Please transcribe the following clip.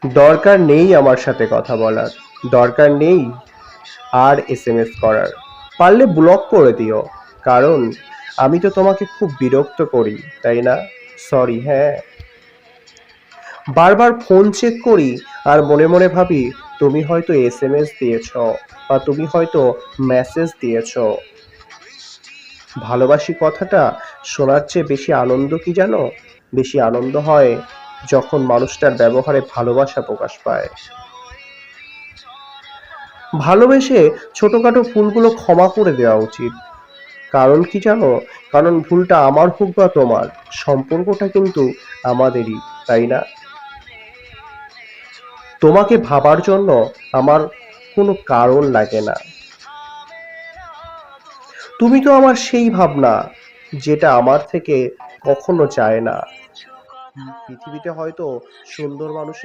দরকার নেই আমার সাথে কথা বলার, দরকার নেই আর এসএমএস করার। পারলে ব্লক করে দিও, কারণ আমি তো তোমাকে খুব বিরক্ত করি, তাই না? সরি, হ্যাঁ। বারবার ফোন চেক করি আর মনে মনে ভাবি তুমি হয়তো এসএমএস দিয়েছ বা তুমি হয়তো মেসেজ দিয়েছ। ভালোবাসি কথাটা শোনার চেয়ে বেশি আনন্দ কি জানো? বেশি আনন্দ হয় যখন মানুষটার ব্যবহারে ভালোবাসা প্রকাশ পায়। ভালোবেসে ছোটখাটো ভুলগুলো ক্ষমা করে দেওয়া উচিত। কারণ কি জানো? কারণ ভুলটা আমার হোক বা তোমার, সম্পর্কটা কিন্তু আমাদেরই, তাই না? তোমাকে ভাবার জন্য আমার কোনো কারণ লাগে না। তুমি তো আমার সেই ভাবনা যেটা আমার থেকে কখনো চায় না। পৃথিবীতে হয়তো সুন্দর মানুষ